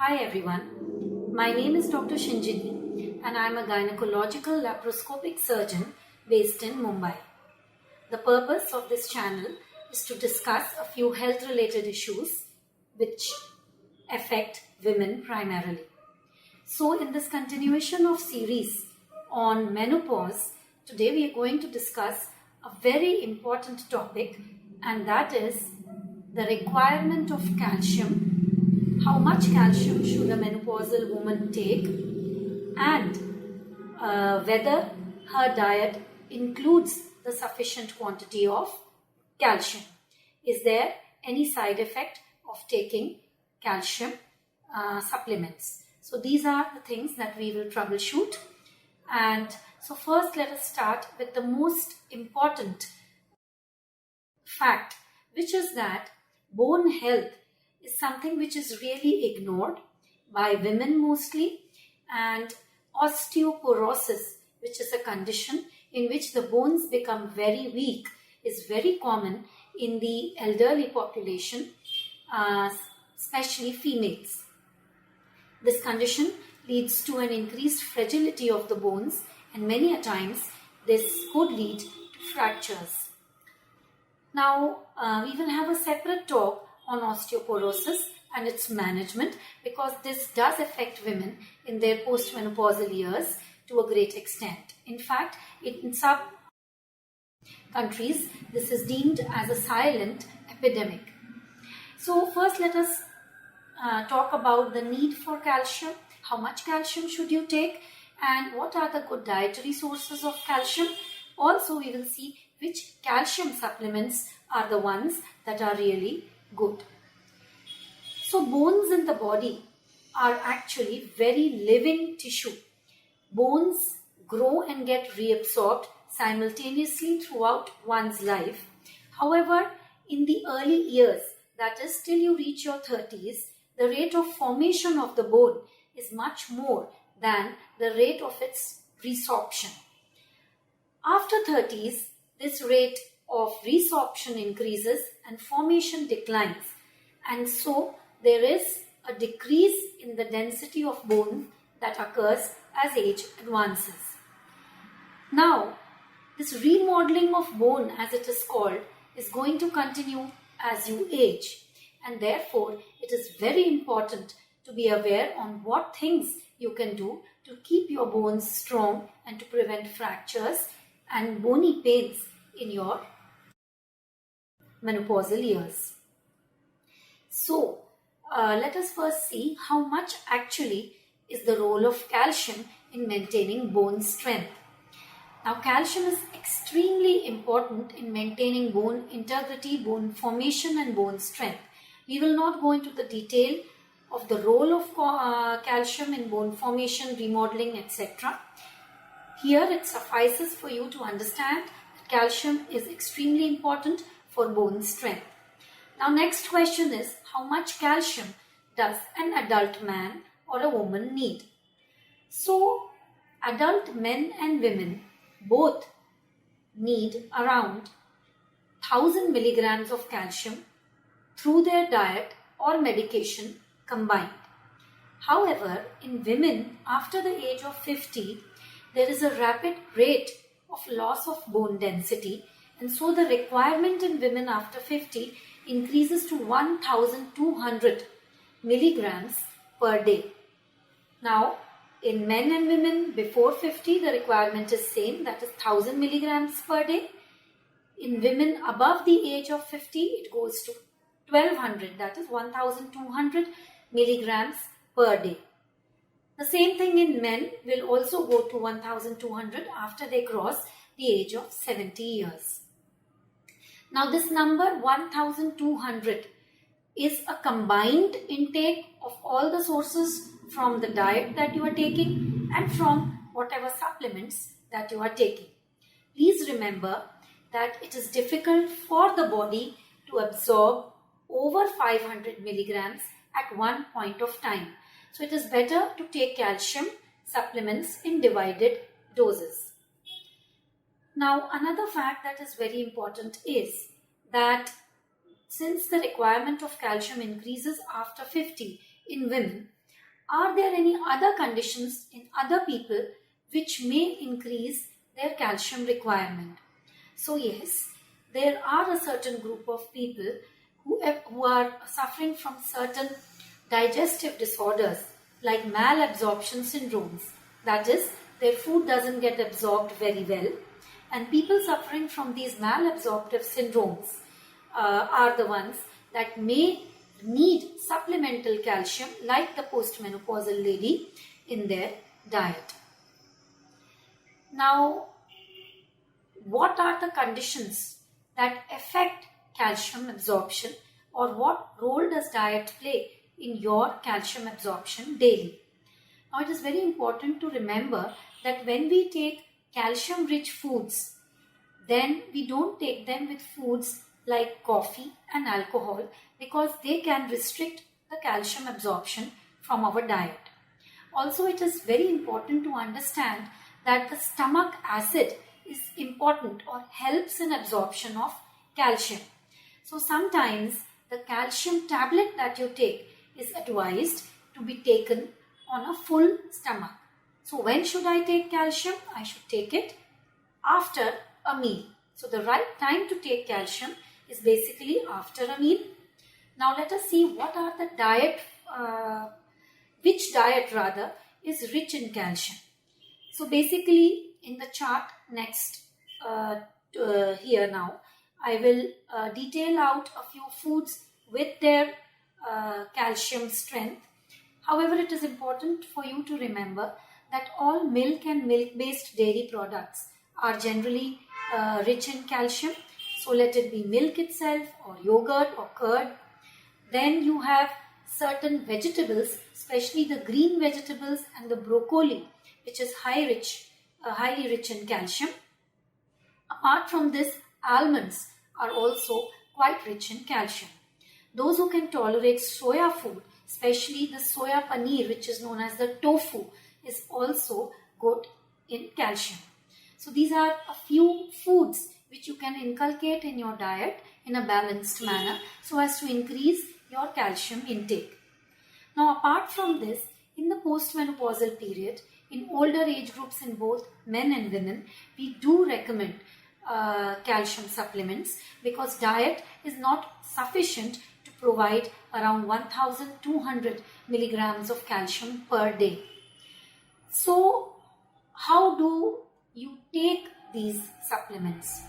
Hi everyone, my name is Dr. Shinjini and I am a gynecological laparoscopic surgeon based in Mumbai. The purpose of this channel is to discuss a few health related issues which affect women primarily. So in this continuation of series on menopause, today we are going to discuss a very important topic, and that is the requirement of calcium. How much calcium should a menopausal woman take, and whether her diet includes the sufficient quantity of calcium. Is there any side effect of taking calcium supplements? So these are the things that we will troubleshoot. And so first let us start with the most important fact, which is that bone health is something which is really ignored by women mostly, and osteoporosis, which is a condition in which the bones become very weak, is very common in the elderly population, especially females. This condition leads to an increased fragility of the bones, and many a times this could lead to fractures. Now, we will have a separate talk on osteoporosis and its management, because this does affect women in their postmenopausal years to a great extent. In fact, in some countries, this is deemed as a silent epidemic. So first let us talk about the need for calcium. How much calcium should you take, and what are the good dietary sources of calcium? Also, we will see which calcium supplements are the ones that are really good. So bones in the body are actually very living tissue. Bones grow and get reabsorbed simultaneously throughout one's life. However, in the early years, that is till you reach your 30s, the rate of formation of the bone is much more than the rate of its resorption. After 30s, this rate of resorption increases and formation declines, and so there is a decrease in the density of bone that occurs as age advances. Now, this remodeling of bone, as it is called, is going to continue as you age, and therefore it is very important to be aware on what things you can do to keep your bones strong and to prevent fractures and bony pains in your menopausal years. So, let us first see how much actually is the role of calcium in maintaining bone strength. Now, calcium is extremely important in maintaining bone integrity, bone formation and bone strength. We will not go into the detail of the role of calcium in bone formation, remodeling, etc. Here it suffices for you to understand that calcium is extremely important for bone strength. Now, next question is, how much calcium does an adult man or a woman need? So, adult men and women both need around 1000 milligrams of calcium through their diet or medication combined. However, in women after the age of 50, there is a rapid rate of loss of bone density, and so the requirement in women after 50 increases to 1200 milligrams per day. Now, in men and women before 50, the requirement is same, that is 1000 milligrams per day. In women above the age of 50, it goes to 1200, that is 1200 milligrams per day. The same thing in men will also go to 1200 after they cross the age of 70 years. Now, this number 1200 is a combined intake of all the sources from the diet that you are taking and from whatever supplements that you are taking. Please remember that it is difficult for the body to absorb over 500 milligrams at one point of time. So it is better to take calcium supplements in divided doses. Now, another fact that is very important is that since the requirement of calcium increases after 50 in women, are there any other conditions in other people which may increase their calcium requirement? So yes, there are a certain group of people who are suffering from certain digestive disorders like malabsorption syndromes. That is, their food doesn't get absorbed very well. And people suffering from these malabsorptive syndromes are the ones that may need supplemental calcium, like the postmenopausal lady, in their diet. Now, what are the conditions that affect calcium absorption, or what role does diet play in your calcium absorption daily? Now, it is very important to remember that when we take calcium rich foods, then we don't take them with foods like coffee and alcohol, because they can restrict the calcium absorption from our diet. Also, it is very important to understand that the stomach acid is important or helps in absorption of calcium. So sometimes the calcium tablet that you take is advised to be taken on a full stomach. So when should I take calcium? I should take it after a meal. So the right time to take calcium is basically after a meal. Now let us see what are the which diet rather is rich in calcium. So basically in the chart next here now, I will detail out a few foods with their calcium strength. However, it is important for you to remember that all milk and milk-based dairy products are generally rich in calcium. So let it be milk itself or yogurt or curd. Then you have certain vegetables, especially the green vegetables and the broccoli, which is highly rich in calcium. Apart from this, almonds are also quite rich in calcium. Those who can tolerate soya food, especially the soya paneer, which is known as the tofu, is also good in calcium. So these are a few foods which you can inculcate in your diet in a balanced manner so as to increase your calcium intake. Now, apart from this, in the postmenopausal period, in older age groups in both men and women, we do recommend calcium supplements, because diet is not sufficient to provide around 1200 milligrams of calcium per day. So, how do you take these supplements?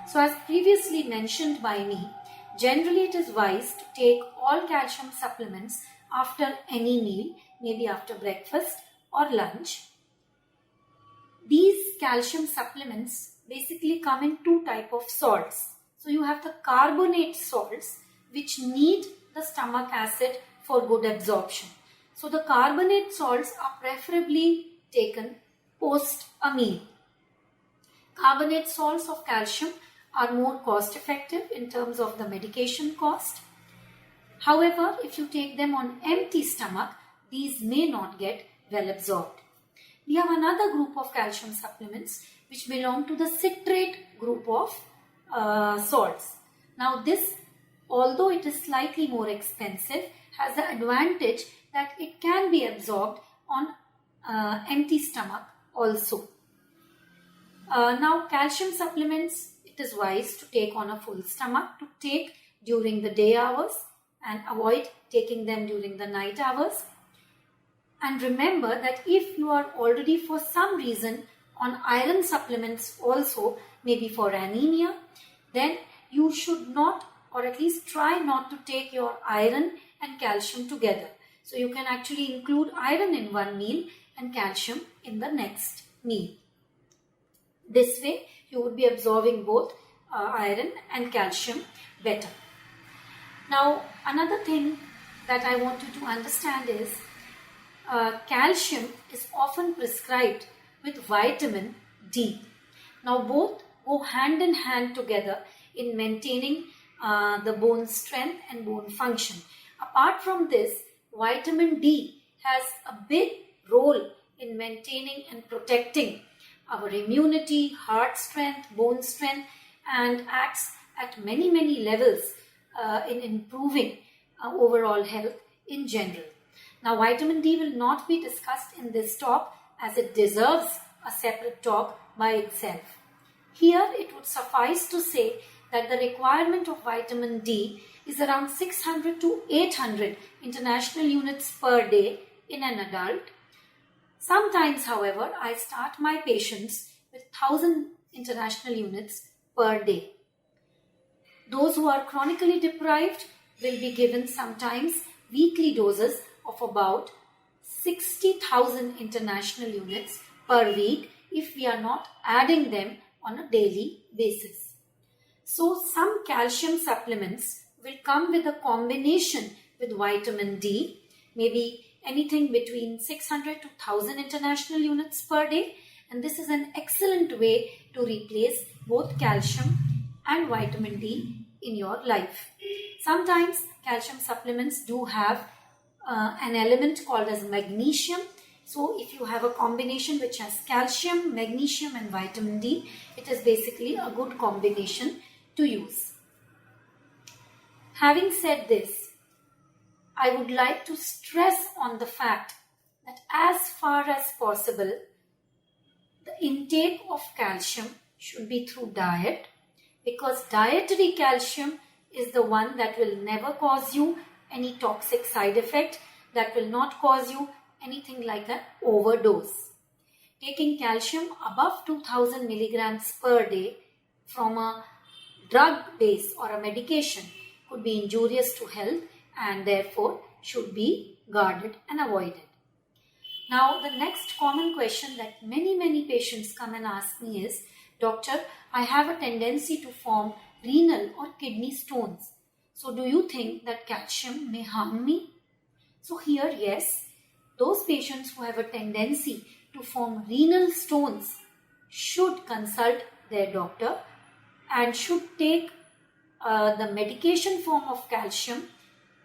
So, as previously mentioned by me, generally it is wise to take all calcium supplements after any meal, maybe after breakfast or lunch. These calcium supplements basically come in two types of salts. So you have the carbonate salts, which need the stomach acid for good absorption. So the carbonate salts are preferably taken post a meal. Carbonate salts of calcium are more cost effective in terms of the medication cost. However, if you take them on empty stomach, these may not get well absorbed. We have another group of calcium supplements which belong to the citrate group of salts. Now this, although it is slightly more expensive, has the advantage that it can be absorbed on empty stomach also. Now calcium supplements, it is wise to take on a full stomach, to take during the day hours and avoid taking them during the night hours. And remember that if you are already for some reason on iron supplements also, maybe for anemia, then you should not, or at least try not to take your iron and calcium together. So you can actually include iron in one meal and calcium in the next meal. This way you would be absorbing both iron and calcium better. Now another thing that I want you to understand is calcium is often prescribed with vitamin D. Now both go hand in hand together in maintaining the bone strength and bone function. Apart from this, vitamin D has a big role in maintaining and protecting our immunity, heart strength, bone strength, and acts at many levels in improving overall health in general. Now, vitamin D will not be discussed in this talk as it deserves a separate talk by itself. Here, it would suffice to say that the requirement of vitamin D is around 600 to 800 international units per day in an adult. Sometimes, however, I start my patients with 1000 international units per day. Those who are chronically deprived will be given sometimes weekly doses of about 60,000 international units per week if we are not adding them on a daily basis. So some calcium supplements will come with a combination with vitamin D, maybe anything between 600 to 1000 international units per day, and this is an excellent way to replace both calcium and vitamin D in your life. Sometimes calcium supplements do have an element called as magnesium. So if you have a combination which has calcium, magnesium and vitamin D, it is basically a good combination to use. Having said this, I would like to stress on the fact that as far as possible, the intake of calcium should be through diet, because dietary calcium is the one that will never cause you any toxic side effect, that will not cause you anything like an overdose. Taking calcium above 2000 milligrams per day from a drug base or a medication could be injurious to health and therefore should be guarded and avoided. Now, the next common question that many patients come and ask me is, Doctor, I have a tendency to form renal or kidney stones. So do you think that calcium may harm me? So here, yes, those patients who have a tendency to form renal stones should consult their doctor and should take the medication form of calcium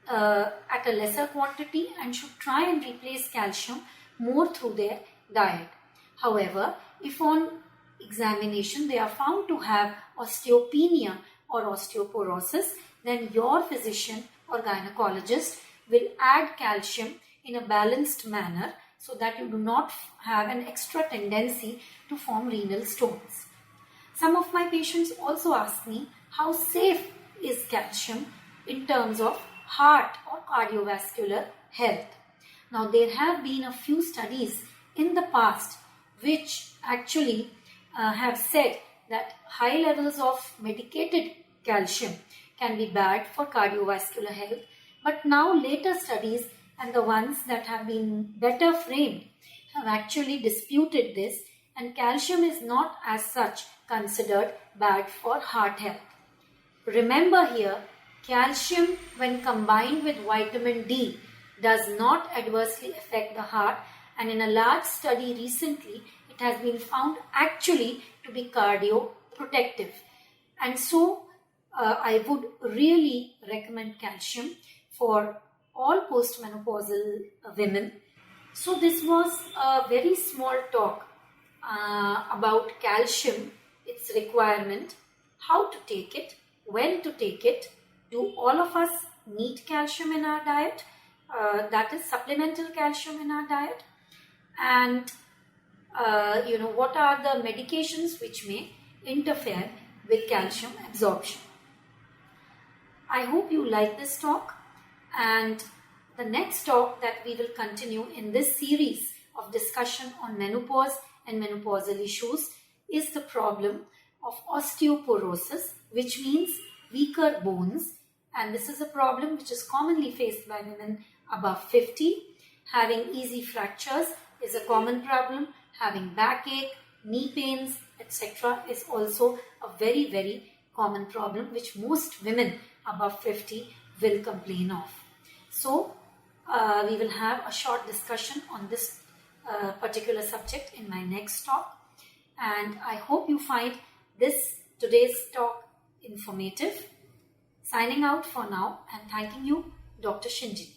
at a lesser quantity and should try and replace calcium more through their diet. However, if on examination they are found to have osteopenia or osteoporosis, then your physician or gynecologist will add calcium in a balanced manner so that you do not have an extra tendency to form renal stones. Some of my patients also ask me, how safe is calcium in terms of heart or cardiovascular health? Now, there have been a few studies in the past which actually have said that high levels of medicated calcium can be bad for cardiovascular health. But now later studies and the ones that have been better framed have actually disputed this, and calcium is not as such considered bad for heart health. Remember here, calcium when combined with vitamin D does not adversely affect the heart, and in a large study recently it has been found actually to be cardioprotective. And so I would really recommend calcium for all postmenopausal women. So this was a very small talk about calcium, its requirement, how to take it, when to take it. Do all of us need calcium in our diet? That is supplemental calcium in our diet. And what are the medications which may interfere with calcium absorption? I hope you like this talk, and the next talk that we will continue in this series of discussion on menopause and menopausal issues is the problem of osteoporosis, which means weaker bones, and this is a problem which is commonly faced by women above 50. Having easy fractures is a common problem. Having backache, knee pains, etc. is also a very common problem which most women above 50 will complain of. So we will have a short discussion on this particular subject in my next talk, and I hope you find today's talk informative. Signing out for now and thanking you, Dr. Shinjini.